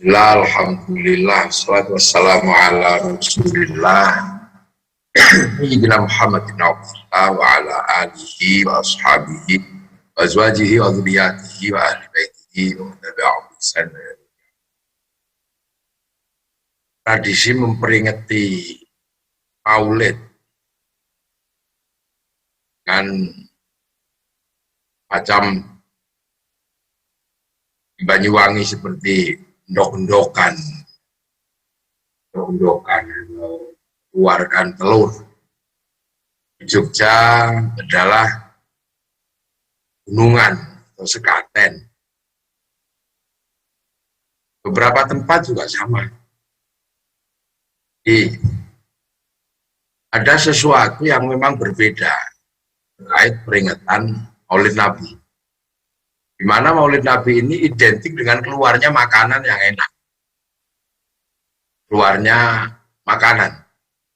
Alhamdulillah, salatu wassalamu ala rasulillah Sayyidina Muhammad bin Abdullah wa ala alihi wa ashabihi wa azwajihi wa dhurriyyatihi wa ahli baitihi wa tabi'ahum bi ihsan. Tradisi memperingati Maulid dengan macam di Banyuwangi seperti endok-endokan, keluarkan telur. Di Jogja adalah gunungan atau sekaten. Beberapa tempat juga sama. Jadi, ada sesuatu yang memang berbeda terkait peringatan Maulid Nabi. Di mana Maulid Nabi ini identik dengan keluarnya makanan yang enak. Keluarnya makanan.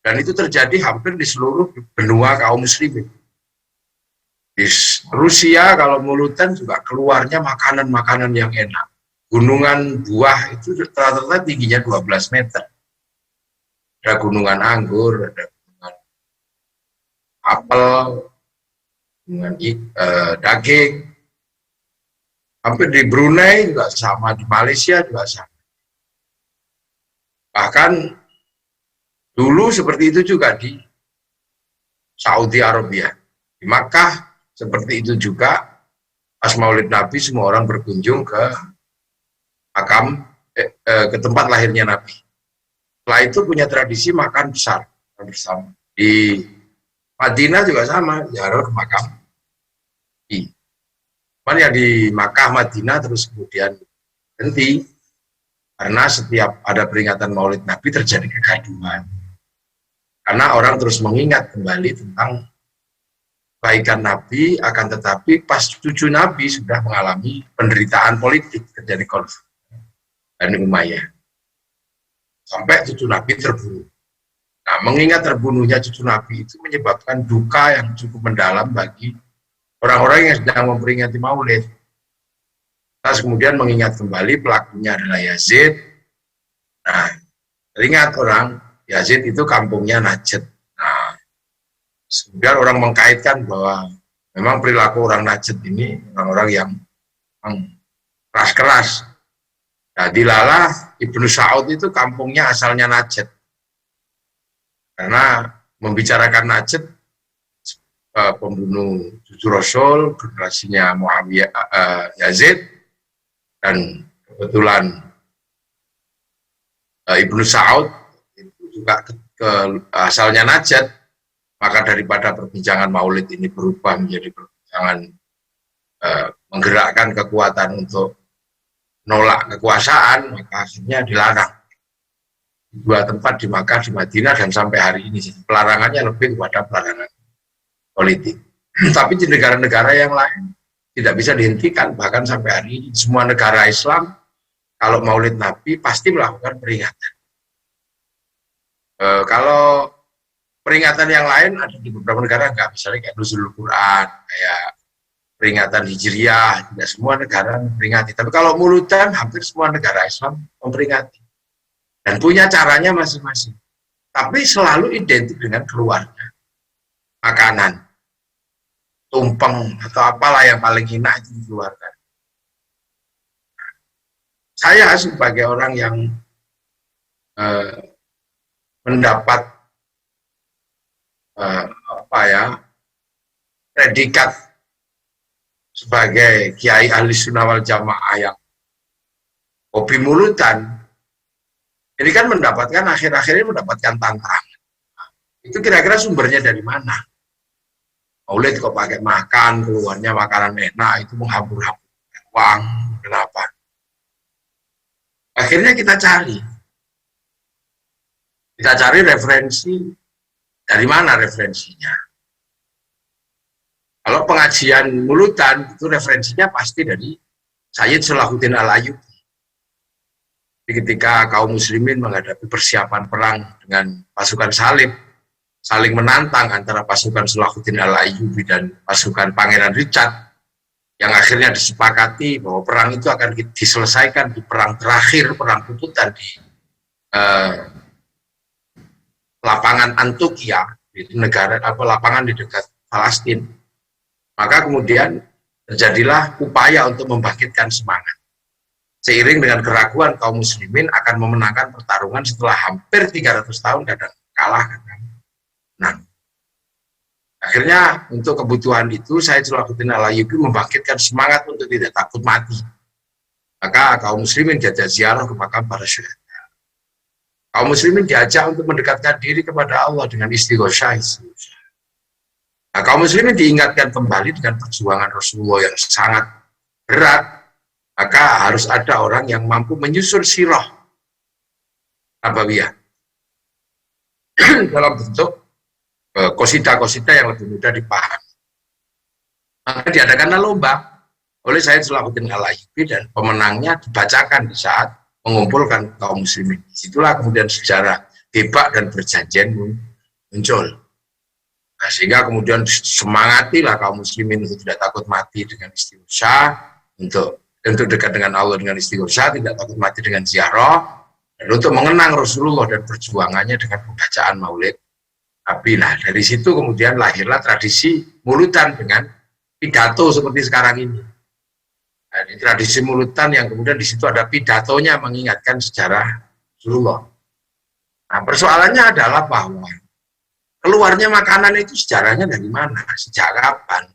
Dan itu terjadi hampir di seluruh benua kaum muslimin. Di Rusia kalau Mulutan juga keluarnya makanan-makanan yang enak. Gunungan buah itu rata-rata tingginya 12 meter. Ada gunungan anggur, ada gunungan apel, gunungan daging. Hampir di Brunei juga sama, di Malaysia juga sama. Bahkan dulu seperti itu juga di Saudi Arabia. Di Makkah seperti itu juga, pas Maulid Nabi semua orang berkunjung ke makam, ke tempat lahirnya Nabi. Setelah itu punya tradisi makan besar bersama. Di Madinah juga sama, ziarah ke makam. Cuman ya di Makkah, Madinah terus kemudian berhenti karena setiap ada peringatan Maulid Nabi terjadi kegaduhan. Karena orang terus mengingat kembali tentang kebaikan Nabi, akan tetapi pas cucu Nabi sudah mengalami penderitaan politik, terjadi konflik Bani Umayyah. Sampai cucu Nabi terbunuh. Nah, mengingat terbunuhnya cucu Nabi itu menyebabkan duka yang cukup mendalam bagi orang-orang yang sedang memperingati Maulid. Terus kemudian mengingat kembali pelakunya adalah Yazid. Nah, teringat orang, Yazid itu kampungnya Najd. Nah, kemudian orang mengkaitkan bahwa memang perilaku orang Najd ini orang-orang yang keras-keras. Nah, dilalah Ibnu Sa'ud itu kampungnya asalnya Najd. Karena membicarakan Najd, pembunuh cucu Rasul, generasinya Muawiyah, Yazid, dan kebetulan Ibnu Sa'ud itu juga asalnya Najd. Maka daripada perbincangan Maulid ini berubah menjadi perbincangan menggerakkan kekuatan untuk menolak kekuasaan, maka akhirnya dilarang. Dua tempat di Makkah, di Madinah, dan sampai hari ini pelarangannya lebih kepada pelarangan politik. Tapi di negara-negara yang lain tidak bisa dihentikan, bahkan sampai hari ini semua negara Islam kalau Maulid Nabi pasti melakukan peringatan. Kalau peringatan yang lain ada di beberapa negara enggak, misalnya kayak Nuzulul Quran, kayak peringatan Hijriyah, tidak semua negara memperingati. Tapi kalau Mulutan hampir semua negara Islam memperingati dan punya caranya masing-masing. Tapi selalu identik dengan keluarga. Makanan, tumpeng, atau apalah yang paling enak itu dikeluarkan. Saya sebagai orang yang mendapat predikat sebagai kiai ahli sunnah wal jamaah yang hobi mulutan, ini kan mendapatkan akhir-akhir ini mendapatkan tantangan. Itu kira-kira sumbernya dari mana? Maulid kok pakai makan, keluarnya makanan enak, itu menghambur-hamburkan uang, kenapa? Akhirnya kita cari referensi, dari mana referensinya? Kalau pengajian mulutan, itu referensinya pasti dari Sayyid Salahuddin Al-Ayyubi. Ketika kaum muslimin menghadapi persiapan perang dengan pasukan salib, saling menantang antara pasukan Salahuddin Al-Ayyubi dan pasukan Pangeran Richard, yang akhirnya disepakati bahwa perang itu akan diselesaikan di perang terakhir, perang tuntutan di lapangan Antukia, itu negara lapangan di dekat Palestina. Maka kemudian terjadilah upaya untuk membangkitkan semangat. Seiring dengan keraguan kaum muslimin akan memenangkan pertarungan setelah hampir 300 tahun kadang kalah, kadang menang. Akhirnya untuk kebutuhan itu saya Jalaluddin Al-Ayyubi membangkitkan semangat untuk tidak takut mati. Maka kaum muslimin diajak ziarah ke makam para syuhada. Kaum muslimin diajak untuk mendekatkan diri kepada Allah dengan istighosyah. Nah, kaum muslimin diingatkan kembali dengan perjuangan Rasulullah yang sangat berat. Maka harus ada orang yang mampu menyusun sirah nabawiyah dalam bentuk qasidah-qasidah yang lebih mudah dipahami. Maka diadakanlah lomba oleh Sayyid Salahuddin Al-Ayyubi dan pemenangnya dibacakan di saat mengumpulkan kaum muslimin. Disitulah kemudian sejarah Debak dan Berjanjian muncul. Nah, sehingga kemudian semangatilah kaum muslimin untuk tidak takut mati dengan istighosyah, untuk dekat dengan Allah dengan istighosyah, tidak takut mati dengan ziarah, dan untuk mengenang Rasulullah dan perjuangannya dengan pembacaan maulid Nabi. Nah, dari situ kemudian lahirlah tradisi mulutan dengan pidato seperti sekarang ini. Nah, ini tradisi mulutan yang kemudian di situ ada pidatonya mengingatkan sejarah Rasulullah. Nah, persoalannya adalah bahwa keluarnya makanan itu sejarahnya dari mana, sejak kapan?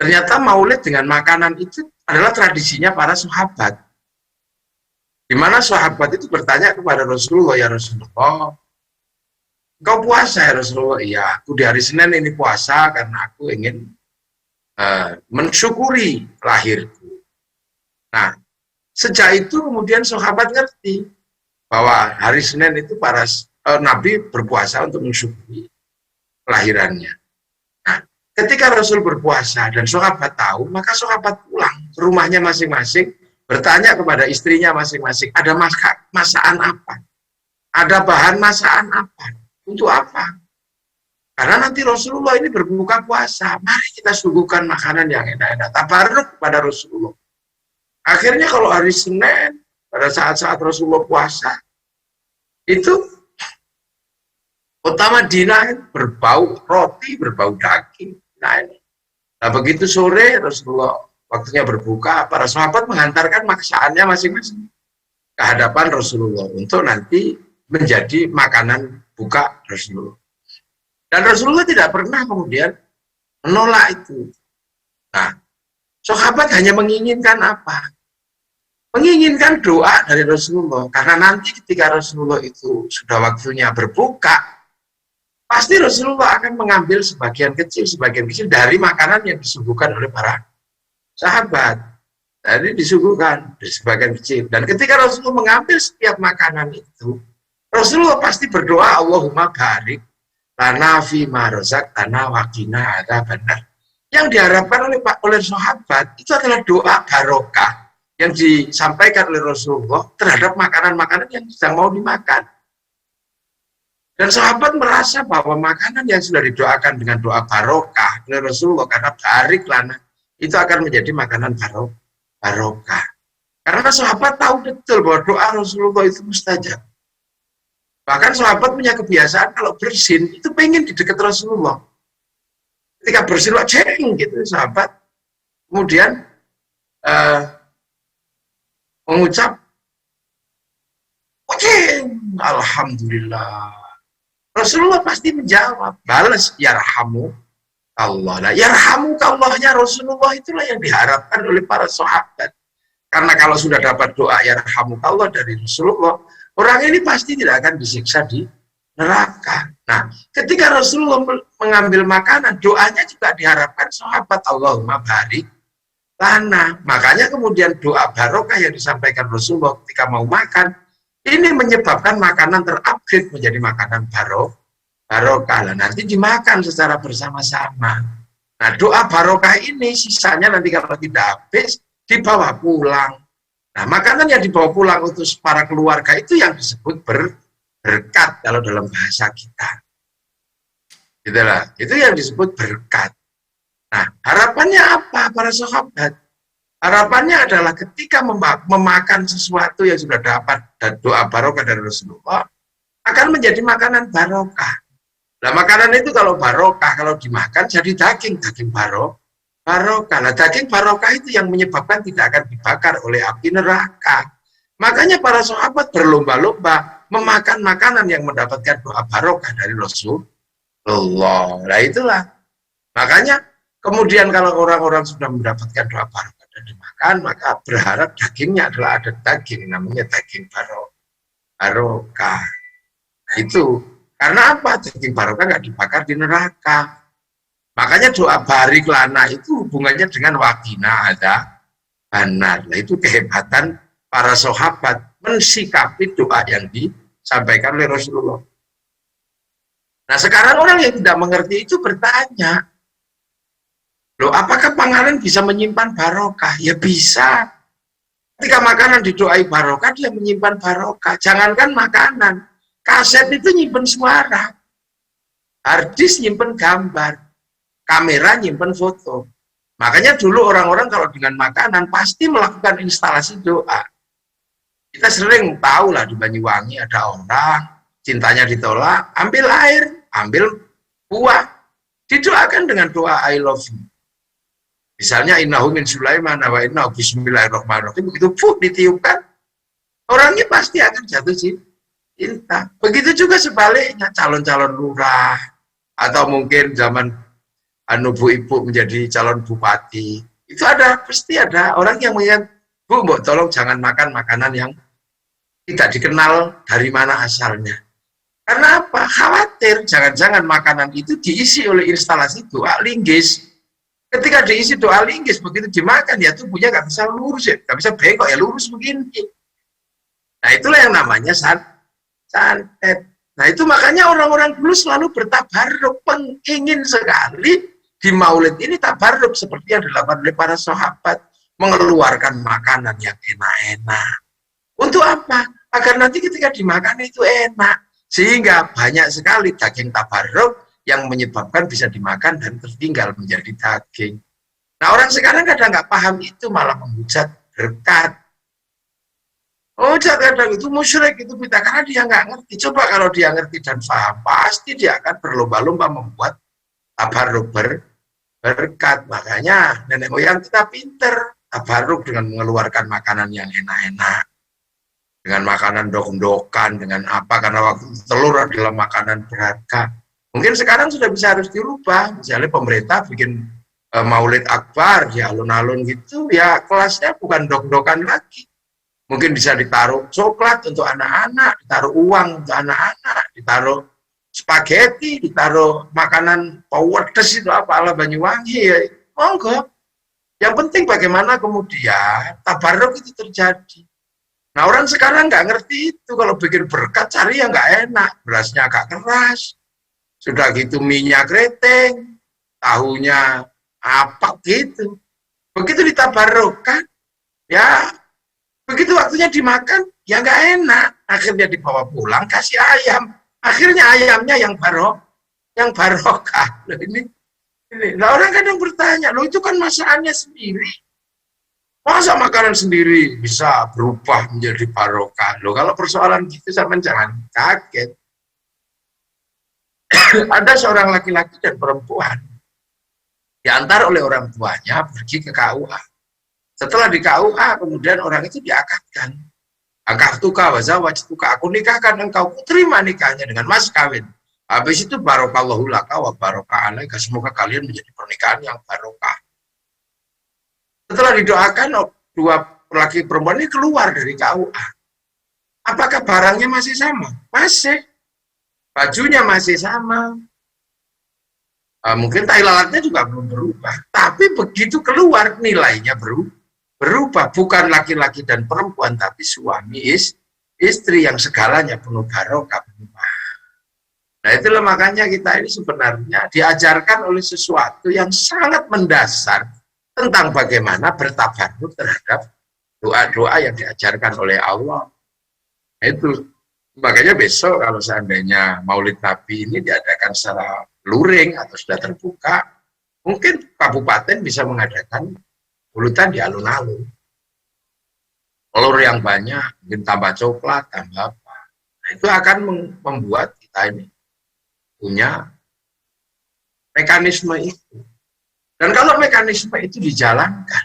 Ternyata maulid dengan makanan itu adalah tradisinya para sahabat. Di mana sahabat itu bertanya kepada Rasulullah, ya Rasulullah, engkau puasa ya Rasulullah? Iya, aku di hari Senin ini puasa karena aku ingin mensyukuri lahirku. Nah, sejak itu kemudian sahabat ngerti bahwa hari Senin itu para Nabi berpuasa untuk mensyukuri kelahirannya. Nah, ketika Rasul berpuasa dan sahabat tahu, maka sahabat pulang ke rumahnya masing-masing, bertanya kepada istrinya masing-masing, ada masakan apa? Ada bahan masakan apa? Untuk apa? Karena nanti Rasulullah ini berbuka puasa, mari kita suguhkan makanan yang enak-enak, tabarruk kepada Rasulullah. Akhirnya kalau hari Senin, pada saat-saat Rasulullah puasa, itu kota Madinah berbau roti, berbau daging. Nah, begitu sore Rasulullah waktunya berbuka, para sahabat mengantarkan masakannya masing-masing ke hadapan Rasulullah untuk nanti menjadi makanan buka Rasulullah. Dan Rasulullah tidak pernah kemudian menolak itu. Nah, sahabat hanya menginginkan apa? Menginginkan doa dari Rasulullah. Karena nanti ketika Rasulullah itu sudah waktunya berbuka, pasti Rasulullah akan mengambil sebagian kecil dari makanan yang disuguhkan oleh para sahabat. Jadi disuguhkan dari sebagian kecil. Dan ketika Rasulullah mengambil setiap makanan itu, Rasulullah pasti berdoa, Allahumma barik lana fima razaqtana wa qina adzabannar. Yang diharapkan oleh sahabat itu adalah doa barokah yang disampaikan oleh Rasulullah terhadap makanan-makanan yang sedang mau dimakan. Dan sahabat merasa bahwa makanan yang sudah didoakan dengan doa barokah oleh Rasulullah karena barik lana itu akan menjadi makanan barokah. Karena sahabat tahu betul bahwa doa Rasulullah itu mustajab. Bahkan sahabat punya kebiasaan kalau bersin itu pengen di dekat Rasulullah. Ketika bersin ceng gitu sahabat, kemudian mengucap, ceng, alhamdulillah. Rasulullah pasti menjawab, balas yarhamu Allah. Nah, yarhamu Allahnya Rasulullah itulah yang diharapkan oleh para sahabat. Karena kalau sudah dapat doa yarhamu Allah dari Rasulullah, orang ini pasti tidak akan disiksa di neraka. Nah, ketika Rasulullah mengambil makanan, doanya juga diharapkan sahabat, Allahumma barik lana. Makanya kemudian doa barokah yang disampaikan Rasulullah ketika mau makan, ini menyebabkan makanan terupgrade menjadi makanan barokah. Lah, nanti dimakan secara bersama-sama. Nah, doa barokah ini sisanya nanti kalau tidak habis, dibawa pulang. Nah, makanan yang dibawa pulang untuk para keluarga itu yang disebut berkat kalau dalam bahasa kita. Itulah, itu yang disebut berkat. Nah, harapannya apa para sahabat? Harapannya adalah ketika memakan sesuatu yang sudah dapat dan doa barokah dari Rasulullah, akan menjadi makanan barokah. Nah, makanan itu kalau barokah, kalau dimakan jadi daging barokah. Nah, daging barokah itu yang menyebabkan tidak akan dibakar oleh api neraka. Makanya para sahabat berlomba-lomba memakan makanan yang mendapatkan doa barokah dari Rasulullah. Nah, itulah. Makanya kemudian kalau orang-orang sudah mendapatkan doa barokah dan dimakan, maka berharap dagingnya adalah ada daging, namanya daging barokah. Itu karena apa? Daging barokah nggak dibakar di neraka. Makanya doa barik lana itu hubungannya dengan wakina ada benar. Nah, itu kehebatan para sahabat mensikapi doa yang disampaikan oleh Rasulullah. Nah, sekarang orang yang tidak mengerti itu bertanya, loh, apakah panganan bisa menyimpan barokah? Ya bisa. Ketika makanan didoai barokah, dia menyimpan barokah. Jangankan makanan, kaset itu nyimpen suara, hard disk nyimpen gambar, kamera nyimpen foto. Makanya dulu orang-orang kalau dengan makanan pasti melakukan instalasi doa. Kita sering tahu lah di Banyuwangi ada orang cintanya ditolak, ambil air, ambil buah, didoakan dengan doa I love you. Misalnya innahu min Sulaiman wa innahu bismillahirrahmanirrahim, begitu ditiupkan, orangnya pasti akan jatuh cinta. Begitu juga sebaliknya calon-calon lurah atau mungkin zaman Bu Ibu menjadi calon bupati, itu pasti ada orang yang mengingat, Bu, mbok tolong jangan makan makanan yang tidak dikenal dari mana asalnya. Karena apa? Khawatir jangan-jangan makanan itu diisi oleh instalasi doa linggis. Ketika diisi doa linggis, begitu dimakan ya tubuhnya nggak bisa lurus, ya nggak bisa bengkok, ya lurus begini. Nah, itulah yang namanya santet. Nah, itu makanya orang-orang dulu selalu bertabarruk, ingin sekali di Maulid ini tabarruk seperti yang dilakukan oleh para sahabat, mengeluarkan makanan yang enak-enak. Untuk apa? Agar nanti ketika dimakan itu enak. Sehingga banyak sekali daging tabarruk yang menyebabkan bisa dimakan dan tertinggal menjadi daging. Nah, orang sekarang kadang nggak paham itu, malah menghujat berkat. Oh, kadang itu musyrik, itu bid'ah, karena dia nggak ngerti. Coba kalau dia ngerti dan paham, pasti dia akan berlomba-lomba membuat tabarruk berkat. Makanya nenek moyang kita pinter tabarruk dengan mengeluarkan makanan yang enak-enak, dengan makanan dok-dokan, dengan apa, karena waktu telur adalah makanan berharga. Mungkin sekarang sudah bisa harus dirubah, misalnya pemerintah bikin maulid akbar di alun-alun gitu, ya kelasnya bukan dok-dokan lagi. Mungkin bisa ditaruh coklat untuk anak-anak, ditaruh uang untuk anak-anak, ditaruh spaghetti, ditaruh makanan pedes itu apa ala Banyuwangi, ya monggo. Yang penting bagaimana kemudian tabarruk itu terjadi. Nah, orang sekarang nggak ngerti itu, kalau bikin berkat cari yang nggak enak, berasnya agak keras, sudah gitu minyak keriting, tahunya apa gitu. Begitu ditabarrukkan, ya begitu waktunya dimakan, ya nggak enak. Akhirnya dibawa pulang, kasih ayam. Akhirnya ayamnya yang barokah. Ini. Nah, orang kadang bertanya, loh itu kan masakannya sendiri. Masa makanan sendiri bisa berubah menjadi barokah? Loh, kalau persoalan gitu sama jangan kaget. Ada seorang laki-laki dan perempuan diantar oleh orang tuanya pergi ke KUA. Setelah di KUA, kemudian orang itu diakadkan. Akadtuka wa zawajtuka, aku nikahkan engkau, ku terima nikahnya dengan mas kawin. Habis itu barokallahu laka wa barokah alaika, semoga kalian menjadi pernikahan yang barokah. Setelah didoakan, dua laki perempuan ini keluar dari KUA. Apakah barangnya masih sama? Masih. Bajunya masih sama. Mungkin tai lalatnya juga belum berubah. Tapi begitu keluar, nilainya berubah. Bukan laki-laki dan perempuan, tapi suami istri yang segalanya penuh barokah. Nah, itulah makanya kita ini sebenarnya diajarkan oleh sesuatu yang sangat mendasar tentang bagaimana bertabarruk terhadap doa-doa yang diajarkan oleh Allah. Nah, itu makanya besok kalau seandainya Maulid Nabi ini diadakan secara luring atau sudah terbuka, Mungkin kabupaten bisa mengadakan pulutan di alun-alun. Telur yang banyak, mungkin tambah coklat, tambah apa. Nah, itu akan membuat kita ini punya mekanisme itu. Dan kalau mekanisme itu dijalankan,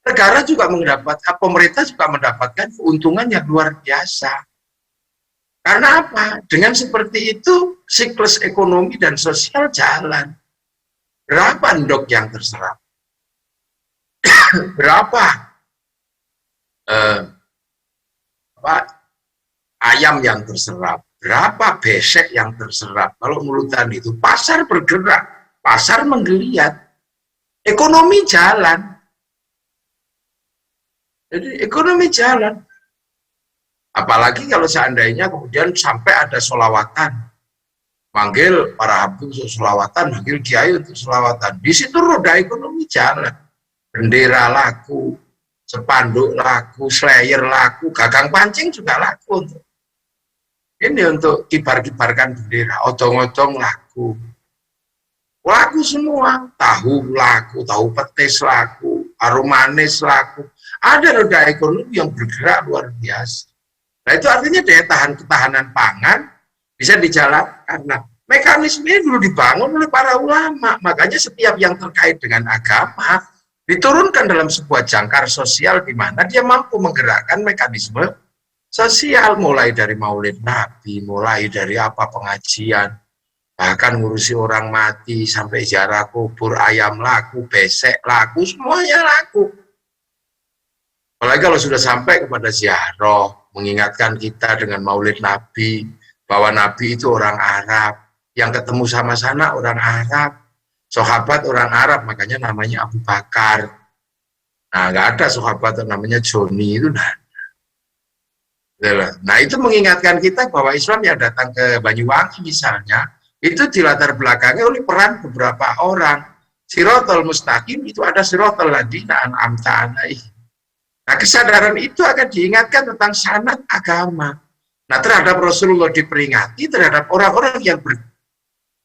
negara juga mendapatkan, pemerintah juga mendapatkan keuntungan yang luar biasa. Karena apa? Dengan seperti itu, siklus ekonomi dan sosial jalan. Berapa endok yang terserap? Berapa ayam yang terserap? Berapa besek yang terserap? Kalau mulutan itu, pasar bergerak, pasar menggeliat, ekonomi jalan. Jadi ekonomi jalan. Apalagi kalau seandainya kemudian sampai ada sholawatan, manggil para habib untuk sholawatan, manggil kiai untuk sholawatan. Di situ roda ekonomi jalan. Bendera laku, spanduk laku, slayer laku, gagang pancing juga laku. Ini untuk kibar-kibarkan bendera, odong-odong laku. Laku semua, tahu laku, tahu petis laku, harum manis laku. Ada roda ekonomi yang bergerak luar biasa. Nah itu artinya daya tahan ketahanan pangan bisa dijalankan. Nah mekanisme ini dulu dibangun oleh para ulama. Makanya setiap yang terkait dengan agama diturunkan dalam sebuah jangkar sosial di mana dia mampu menggerakkan mekanisme sosial, mulai dari maulid Nabi, mulai dari apa pengajian, bahkan ngurusi orang mati, sampai ziarah kubur, ayam laku, besek laku, semuanya laku. Apalagi kalau sudah sampai kepada ziarah, mengingatkan kita dengan maulid Nabi, bahwa Nabi itu orang Arab, yang ketemu sama sana orang Arab, sahabat orang Arab, makanya namanya Abu Bakar. Nah, nggak ada sahabat yang namanya Joni itu. Nah, itu mengingatkan kita bahwa Islam yang datang ke Banyuwangi misalnya, itu dilatar belakangi oleh peran beberapa orang. Sirotol mustaqim itu ada sirotol ladina an'amta alaihim. Nah, kesadaran itu akan diingatkan tentang sanad agama. Nah, terhadap Rasulullah diperingati, terhadap orang-orang yang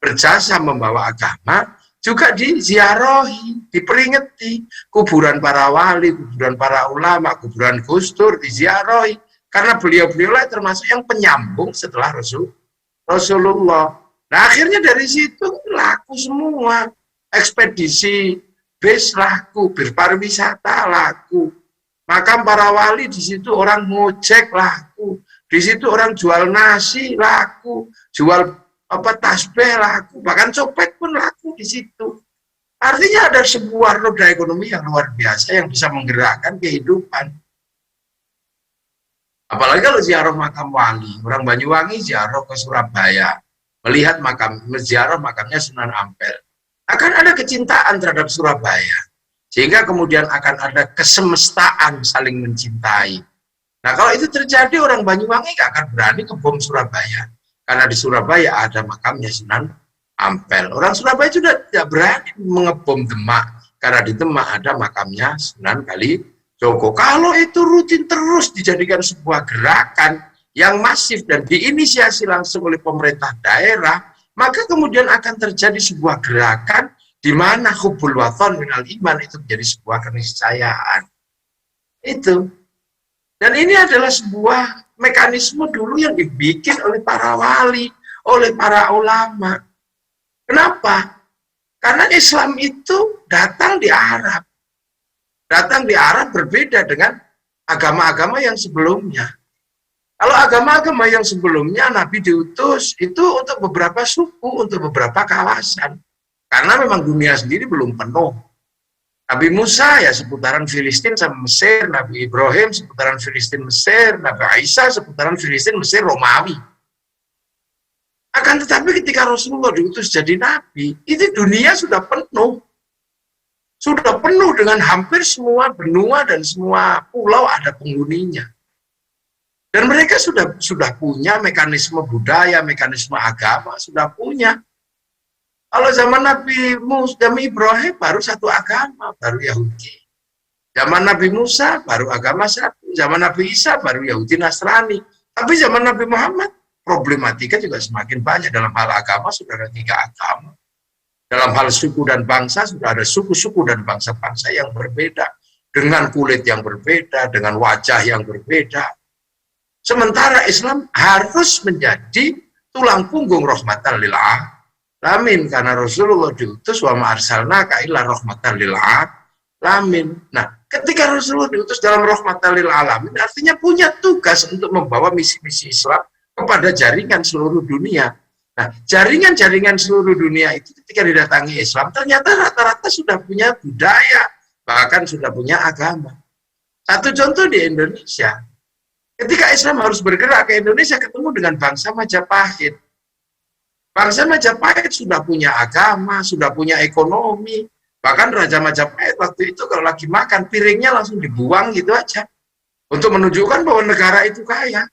berjasa membawa agama, juga diziarahi, diperingati. Kuburan para wali, kuburan para ulama, kuburan Gus Dur diziarahi. Karena beliau-beliau termasuk yang penyambung setelah Rasulullah. Nah, akhirnya dari situ laku semua. Ekspedisi bis laku, berpariwisata laku. Makam para wali di situ orang ngojek laku, di situ orang jual nasi laku, jual tasbih laku, bahkan copet pun laku di situ. Artinya ada sebuah roda ekonomi yang luar biasa yang bisa menggerakkan kehidupan. Apalagi kalau ziarah makam wali, orang Banyuwangi ziarah ke Surabaya, melihat ziarah makamnya Sunan Ampel, akan ada kecintaan terhadap Surabaya. Sehingga kemudian akan ada kesemestaan saling mencintai. Nah kalau itu terjadi, orang Banyuwangi gak akan berani ngebom Surabaya. Karena di Surabaya ada makamnya Sunan Ampel. Orang Surabaya sudah tidak berani mengebom Demak. Karena di Demak ada makamnya Sunan Kalijogo. Kalau itu rutin terus dijadikan sebuah gerakan yang masif dan diinisiasi langsung oleh pemerintah daerah, maka kemudian akan terjadi sebuah gerakan di mana hubbul wathon minal iman itu menjadi sebuah keniscayaan. Itu. Dan ini adalah sebuah mekanisme dulu yang dibikin oleh para wali, oleh para ulama. Kenapa? Karena Islam itu datang di Arab. Datang di Arab berbeda dengan agama-agama yang sebelumnya. Kalau agama-agama yang sebelumnya Nabi diutus itu untuk beberapa suku, untuk beberapa kawasan. Karena memang dunia sendiri belum penuh. Nabi Musa ya seputaran Filistin sama Mesir, Nabi Ibrahim seputaran Filistin Mesir, Nabi Isa seputaran Filistin Mesir Romawi. Akan tetapi ketika Rasulullah diutus jadi Nabi, itu dunia sudah penuh. Sudah penuh dengan hampir semua benua dan semua pulau ada penghuninya. Dan mereka sudah punya mekanisme budaya, mekanisme agama, sudah punya. Kalau zaman Nabi Ibrahim baru satu agama, baru Yahudi. Zaman Nabi Musa baru agama satu. Zaman Nabi Isa baru Yahudi Nasrani. Tapi zaman Nabi Muhammad problematika juga semakin banyak dalam hal agama, sudah ada 3 agama. Dalam hal suku dan bangsa, sudah ada suku-suku dan bangsa-bangsa yang berbeda, dengan kulit yang berbeda, dengan wajah yang berbeda. Sementara Islam harus menjadi tulang punggung rahmatan lil alamin, karena Rasulullah diutus wa ma arsalnaka illa rahmatan lil alamin. Nah, ketika Rasulullah diutus dalam rahmatan lil alamin, artinya punya tugas untuk membawa misi-misi Islam kepada jaringan seluruh dunia. Nah, jaringan-jaringan seluruh dunia itu ketika didatangi Islam, ternyata rata-rata sudah punya budaya, bahkan sudah punya agama. Satu contoh di Indonesia, ketika Islam harus bergerak ke Indonesia, ketemu dengan bangsa Majapahit. Bangsa Majapahit sudah punya agama, sudah punya ekonomi. Bahkan Raja Majapahit waktu itu kalau lagi makan, piringnya langsung dibuang gitu aja. Untuk menunjukkan bahwa negara itu kaya.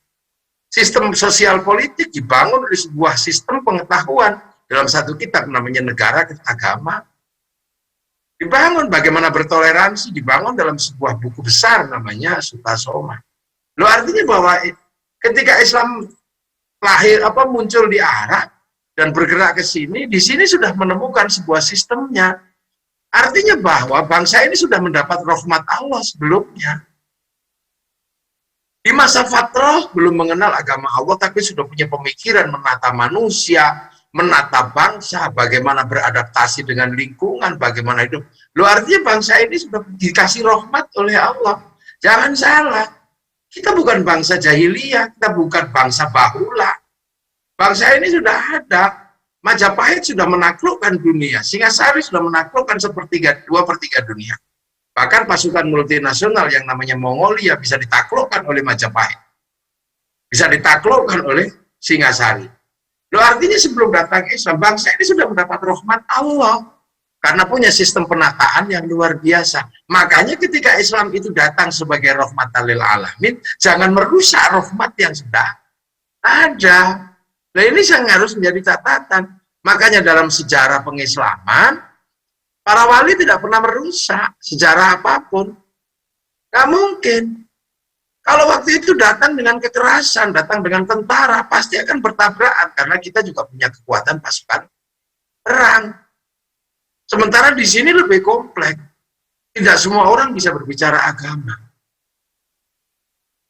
Sistem sosial politik dibangun dari sebuah sistem pengetahuan dalam satu kitab namanya Negara Agama. Dibangun bagaimana bertoleransi, dibangun dalam sebuah buku besar namanya Sutasoma. Lo artinya bahwa ketika Islam muncul di Arab dan bergerak ke sini, di sini sudah menemukan sebuah sistemnya. Artinya bahwa bangsa ini sudah mendapat rahmat Allah sebelumnya. Di masa fatrah belum mengenal agama Allah, tapi sudah punya pemikiran menata manusia, menata bangsa, bagaimana beradaptasi dengan lingkungan, bagaimana hidup. Lo artinya bangsa ini sudah dikasih rahmat oleh Allah. Jangan salah, kita bukan bangsa jahiliyah, kita bukan bangsa bahula. Bangsa ini sudah ada. Majapahit sudah menaklukkan dunia, Singasari sudah menaklukkan 2/3 dunia. Bahkan pasukan multinasional yang namanya Mongolia bisa ditaklukkan oleh Majapahit. Bisa ditaklukkan oleh Singasari. Lo artinya sebelum datang Islam, bangsa ini sudah mendapat rahmat Allah. Karena punya sistem penataan yang luar biasa. Makanya ketika Islam itu datang sebagai rahmatan lil alamin, jangan merusak rahmat yang sudah ada. Nah ini yang harus menjadi catatan. Makanya dalam sejarah pengislaman, para wali tidak pernah merusak sejarah apapun. Nggak mungkin. Kalau waktu itu datang dengan kekerasan, datang dengan tentara, pasti akan bertabrakan. Karena kita juga punya kekuatan pasukan perang. Sementara di sini lebih kompleks. Tidak semua orang bisa berbicara agama.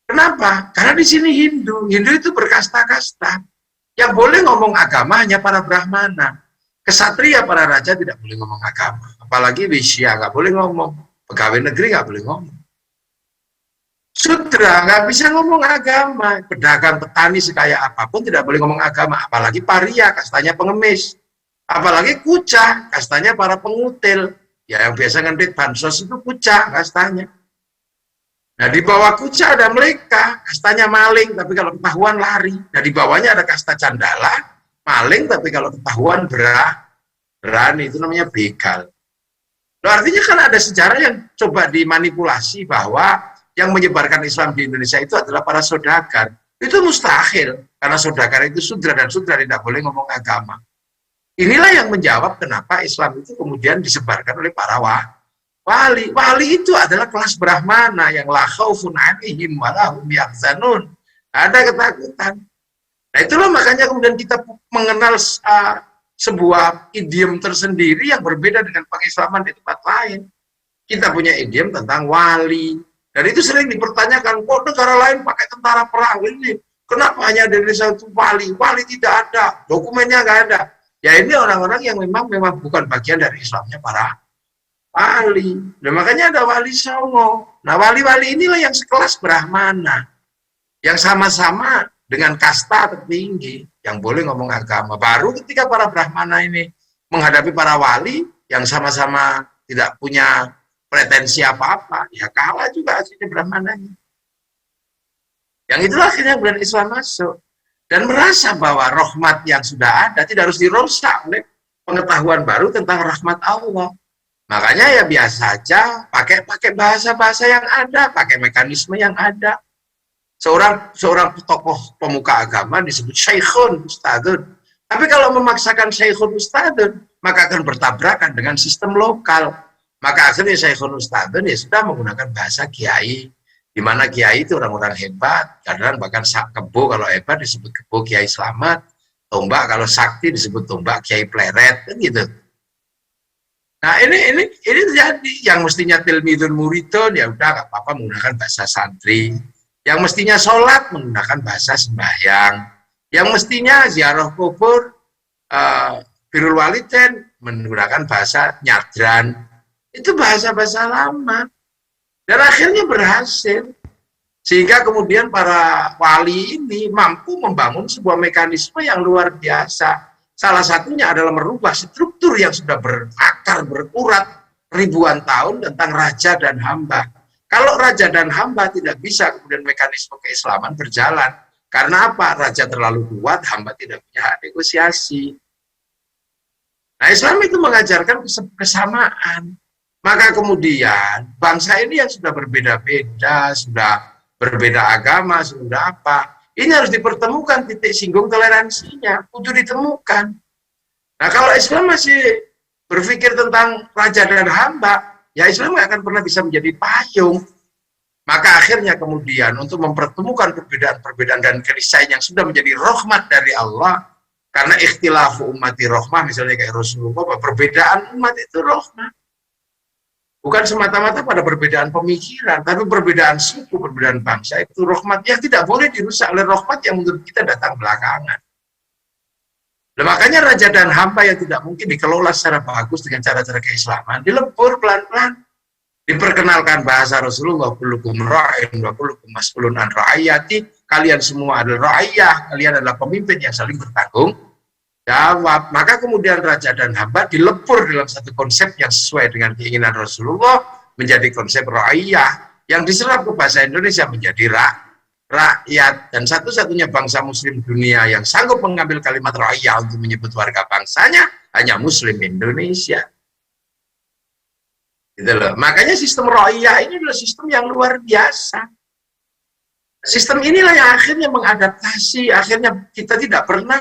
Kenapa? Karena di sini Hindu. Hindu itu berkasta-kasta. Yang boleh ngomong agama hanya para Brahmana. Kesatria, para raja tidak boleh ngomong agama. Apalagi Wisya nggak boleh ngomong. Pegawai negeri nggak boleh ngomong. Sudra nggak bisa ngomong agama. Pedagang, petani sekaya apapun tidak boleh ngomong agama. Apalagi paria, kastanya pengemis. Apalagi kuca, kastanya para pengutil. Ya yang biasa ngendit bansos itu kuca, kastanya. Nah di bawah kuca ada mereka, kastanya maling, tapi kalau ketahuan lari. Nah di bawahnya ada kasta candala, maling, tapi kalau ketahuan berani, itu namanya begal. Loh, artinya kan ada sejarah yang coba dimanipulasi bahwa yang menyebarkan Islam di Indonesia itu adalah para saudagar. Itu mustahil, karena saudagar itu sudra, dan sudra tidak boleh ngomong agama. Inilah yang menjawab kenapa Islam itu kemudian disebarkan oleh para wali. Wali itu adalah kelas Brahmana yang la khaufun 'alaihim wa lahum yahzanun. Ada ketakutan. Nah itulah makanya kemudian kita mengenal sebuah idiom tersendiri yang berbeda dengan pengislaman di tempat lain. Kita punya idiom tentang wali. Dan itu sering dipertanyakan, kok negara lain pakai tentara perang ini? Kenapa hanya di Indonesia itu wali? Wali tidak ada, dokumennya nggak ada. Ya ini orang-orang yang memang bukan bagian dari Islamnya para wali. Nah, makanya ada wali Songo. Nah wali-wali inilah yang sekelas Brahmana. Yang sama-sama dengan kasta tertinggi yang boleh ngomong agama. Baru ketika para Brahmana ini menghadapi para wali yang sama-sama tidak punya pretensi apa-apa, ya kalah juga hasilnya Brahmananya. Yang itulah akhirnya bulan Islam masuk dan merasa bahwa rahmat yang sudah ada tidak harus dirusak oleh pengetahuan baru tentang rahmat Allah. Makanya ya biasa aja pakai bahasa-bahasa yang ada, pakai mekanisme yang ada. Seorang tokoh pemuka agama disebut Syekhun Ustadun. Tapi kalau memaksakan Syekhun Ustadun, maka akan bertabrakan dengan sistem lokal. Maka akhirnya Syekhun Ustadun ya sudah menggunakan bahasa kiai. Di mana kiai itu orang-orang hebat. Kadang bahkan kebo kalau hebat disebut kebo Kiai Slamet. Tombak kalau sakti disebut tombak Kiai Pleret. Kan gitu. Nah ini terjadi. Yang mestinya tilmidun muridun, ya udah nggak apa-apa menggunakan bahasa santri. Yang mestinya sholat menggunakan bahasa sembahyang. Yang mestinya ziarah kubur, birrul walidain menggunakan bahasa nyadran. Itu bahasa-bahasa lama. Dan akhirnya berhasil. Sehingga kemudian para wali ini mampu membangun sebuah mekanisme yang luar biasa. Salah satunya adalah merubah struktur yang sudah berakar, berurat ribuan tahun tentang raja dan hamba. Kalau raja dan hamba tidak bisa, kemudian mekanisme keislaman berjalan. Karena apa? Raja terlalu kuat, hamba tidak punya hak negosiasi. Nah, Islam itu mengajarkan kesamaan. Maka kemudian bangsa ini yang sudah berbeda-beda, sudah berbeda agama, sudah apa, ini harus dipertemukan titik singgung toleransinya, untuk ditemukan. Nah kalau Islam masih berpikir tentang raja dan hamba, ya Islam nggak akan pernah bisa menjadi payung. Maka akhirnya kemudian untuk mempertemukan perbedaan-perbedaan dan keniscayaan yang sudah menjadi rahmat dari Allah, karena ikhtilafu ummati rahmah, misalnya kayak Rasulullah, perbedaan umat itu rahmah. Bukan semata-mata pada perbedaan pemikiran, tapi perbedaan suku, perbedaan bangsa itu rahmat yang tidak boleh dirusak oleh rahmat yang menurut kita datang belakangan. Nah, makanya raja dan hamba yang tidak mungkin dikelola secara bagus dengan cara-cara keislaman, dilebur pelan-pelan. Diperkenalkan bahasa Rasulullah, kullukum ra'in wa kullukum mas'ulun an ra'iyati, kalian semua adalah ra'iyah, kalian adalah pemimpin yang saling bertanggung jawab. Maka kemudian raja dan hamba dilebur dalam satu konsep yang sesuai dengan keinginan Rasulullah, menjadi konsep ra'iyah yang diserap ke bahasa Indonesia menjadi rakyat. Dan satu-satunya bangsa muslim dunia yang sanggup mengambil kalimat ra'iyah untuk menyebut warga bangsanya hanya muslim Indonesia. Gitu loh. Makanya sistem ra'iyah ini adalah sistem yang luar biasa. Sistem inilah yang akhirnya mengadaptasi, akhirnya kita tidak pernah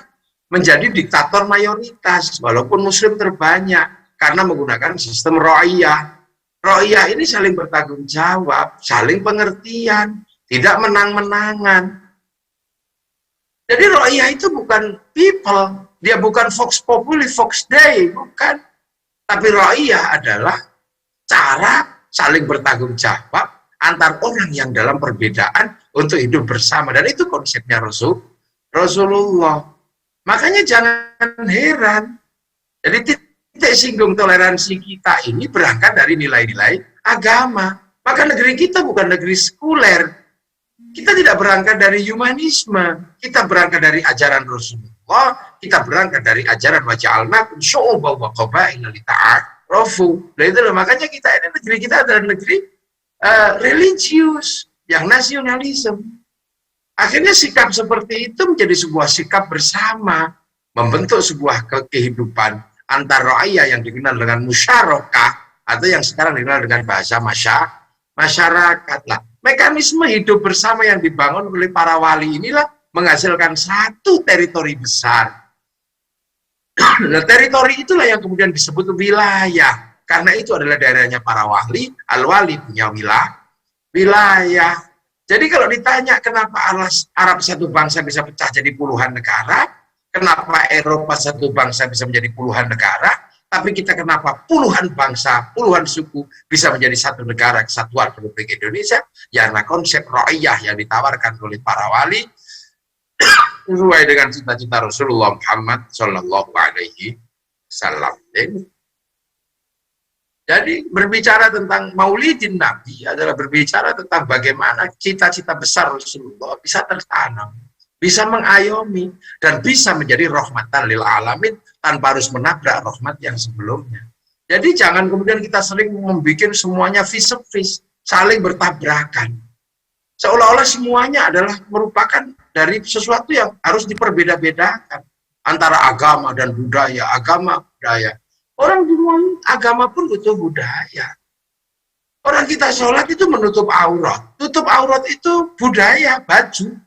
menjadi diktator mayoritas, walaupun muslim terbanyak, karena menggunakan sistem ra'iyah. Ra'iyah ini saling bertanggung jawab, saling pengertian, tidak menang-menangan. Jadi ra'iyah itu bukan people, dia bukan Vox Populi, Vox Dei, bukan. Tapi ra'iyah adalah cara saling bertanggung jawab antar orang yang dalam perbedaan untuk hidup bersama. Dan itu konsepnya Rasulullah. Makanya jangan heran. Jadi titik singgung toleransi kita ini berangkat dari nilai-nilai agama. Maka negeri kita bukan negeri sekuler. Kita tidak berangkat dari humanisme. Kita berangkat dari ajaran Rasulullah. Kita berangkat dari ajaran waja'alnakum syu'uban wa qabaila lita'arafu. Nah itu loh, makanya kita ini negeri kita adalah negeri religius yang nasionalisme. Akhirnya sikap seperti itu menjadi sebuah sikap bersama, membentuk sebuah kehidupan antar ra'iyah yang dikenal dengan musyarakah, atau yang sekarang dikenal dengan bahasa masyarakat lah. Mekanisme hidup bersama yang dibangun oleh para wali inilah menghasilkan satu teritori besar. Nah, teritori itulah yang kemudian disebut wilayah, karena itu adalah daerahnya para wali. Al-wali punya wilayah. Jadi kalau ditanya kenapa Arab satu bangsa bisa pecah jadi puluhan negara, kenapa Eropa satu bangsa bisa menjadi puluhan negara, tapi kita kenapa puluhan bangsa, puluhan suku bisa menjadi satu negara kesatuan Republik Indonesia, ya karena konsep ra'iyah yang ditawarkan oleh para wali sesuai dengan cita-cita Rasulullah Muhammad Shallallahu Alaihi Wasallam. Jadi berbicara tentang maulidin Nabi adalah berbicara tentang bagaimana cita-cita besar Rasulullah bisa tertanam, bisa mengayomi, dan bisa menjadi rahmatan lil alamin tanpa harus menabrak rahmat yang sebelumnya. Jadi jangan kemudian kita sering membuat semuanya vis-a-vis, saling bertabrakan. Seolah-olah semuanya adalah merupakan dari sesuatu yang harus diperbeda-bedakan antara agama dan budaya, agama, budaya. Orang di agama pun butuh budaya. Orang kita sholat itu menutup aurat. Tutup aurat itu budaya, baju.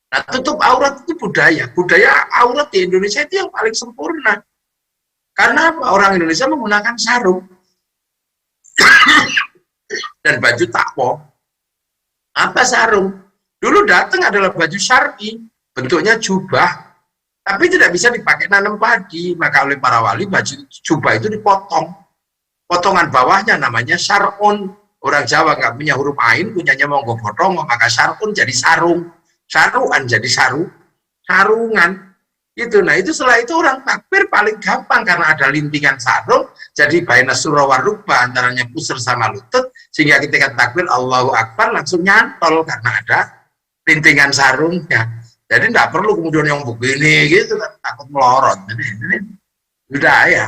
Nah, tutup aurat itu budaya. Budaya aurat di Indonesia itu yang paling sempurna. Karena apa? Orang Indonesia menggunakan sarung. Dan baju takwo. Apa sarung? Dulu datang adalah baju syar'i. Bentuknya jubah. Tapi tidak bisa dipakai nanam padi, maka oleh para wali baju jubah itu dipotong. Potongan bawahnya namanya sarun. Orang Jawa nggak punya huruf ain, punyanya monggo potong, maka sarun jadi sarung. Saruan jadi sarungan. Itu. Nah itu setelah itu orang takbir paling gampang karena ada lintingan sarung, jadi baina surah warubah antaranya pusar sama lutut, sehingga ketika takbir Allahu Akbar langsung nyantol karena ada lintingan sarungnya. Jadi tidak perlu kemudian yang begini gitu kan, takut melorot. Ini budaya.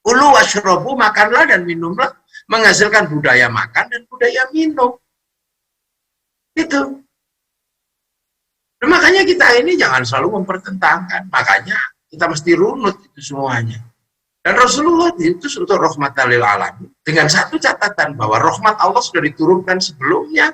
Ulu washrobu, makanlah dan minumlah, menghasilkan budaya makan dan budaya minum. Itu. Nah, makanya kita ini jangan selalu mempertentangkan. Makanya kita mesti runut itu semuanya. Dan Rasulullah itu untuk rahmatan lil alamin. Dengan satu catatan bahwa rahmat Allah sudah diturunkan sebelumnya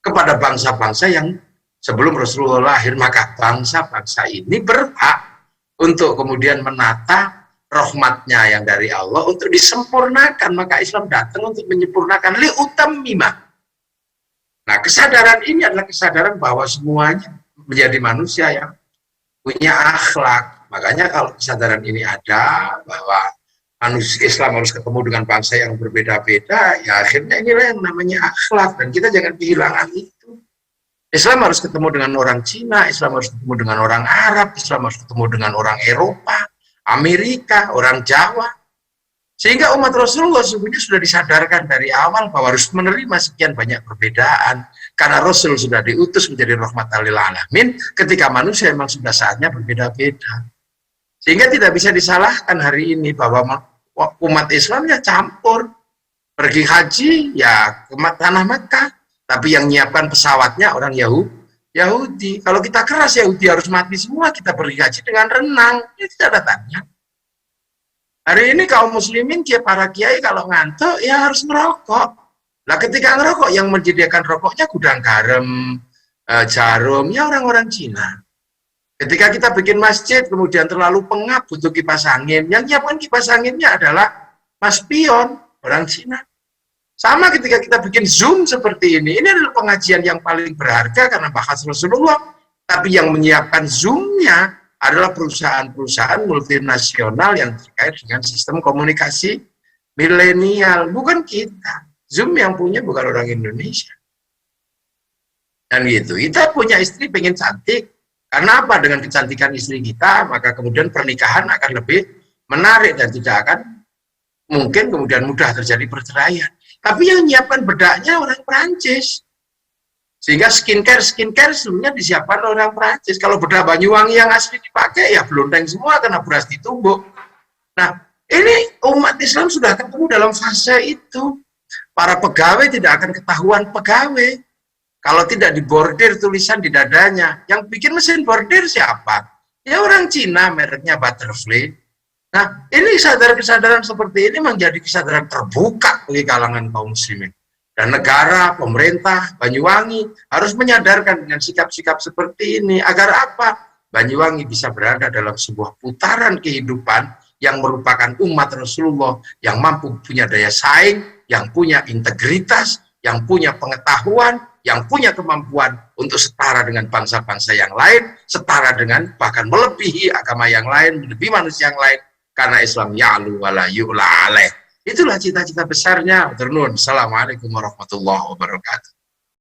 kepada bangsa-bangsa yang sebelum Rasulullah lahir, maka bangsa-bangsa ini berhak untuk kemudian menata rahmatnya yang dari Allah untuk disempurnakan. Maka Islam datang untuk menyempurnakan liutammimah. Nah, kesadaran ini adalah kesadaran bahwa semuanya menjadi manusia yang punya akhlak. Makanya kalau kesadaran ini ada bahwa manusia Islam harus ketemu dengan bangsa yang berbeda-beda, ya akhirnya inilah yang namanya akhlak, dan kita jangan kehilangan itu. Islam harus ketemu dengan orang Cina, Islam harus ketemu dengan orang Arab, Islam harus ketemu dengan orang Eropa, Amerika, orang Jawa. Sehingga umat Rasulullah sebenarnya sudah disadarkan dari awal bahwa harus menerima sekian banyak perbedaan. Karena Rasul sudah diutus menjadi rahmatan lil alamin ketika manusia memang sudah saatnya berbeda-beda. Sehingga tidak bisa disalahkan hari ini bahwa umat Islam ya campur. Pergi haji ya ke tanah Mekah, tapi yang menyiapkan pesawatnya orang Yahudi. Kalau kita keras Yahudi harus mati semua, kita pergi haji dengan renang. Itu catatannya. Hari ini kaum muslimin, para kiai kalau ngantuk ya harus merokok. Nah ketika ngerokok, yang menyediakan rokoknya gudang garam, jarum, ya orang-orang Cina. Ketika kita bikin masjid, kemudian terlalu pengap, butuh kipas angin, yang nyiapkan kipas anginnya adalah Mas Pion, orang Cina. Sama ketika kita bikin Zoom seperti ini adalah pengajian yang paling berharga karena bahas Rasulullah, tapi yang menyiapkan Zoom-nya adalah perusahaan-perusahaan multinasional yang terkait dengan sistem komunikasi milenial, bukan kita. Zoom yang punya bukan orang Indonesia. Dan gitu, kita punya istri pengen cantik. Karena apa? Dengan kecantikan istri kita, maka kemudian pernikahan akan lebih menarik dan tidak akan mungkin kemudian mudah terjadi perceraian. Tapi yang menyiapkan bedaknya orang Perancis. Sehingga skincare sebenarnya disiapkan orang Perancis. Kalau bedah Banyuwangi yang asli dipakai, ya blondeng semua karena beras ditumbuk. Nah, ini umat Islam sudah ketemu dalam fase itu. Para pegawai tidak akan ketahuan pegawai kalau tidak dibordir tulisan di dadanya. Yang bikin mesin bordir siapa? Ya orang Cina, mereknya Butterfly. Nah, ini kesadaran seperti ini menjadi kesadaran terbuka bagi kalangan kaum muslimin. Dan negara, pemerintah, Banyuwangi harus menyadarkan dengan sikap-sikap seperti ini. Agar apa? Banyuwangi bisa berada dalam sebuah putaran kehidupan yang merupakan umat Rasulullah yang mampu punya daya saing, yang punya integritas, yang punya pengetahuan, yang punya kemampuan untuk setara dengan bangsa-bangsa yang lain, setara dengan bahkan melebihi agama yang lain, melebihi manusia yang lain, karena Islam ya'lu wa la yu'la alaih. Itulah cita-cita besarnya. Assalamualaikum warahmatullahi wabarakatuh.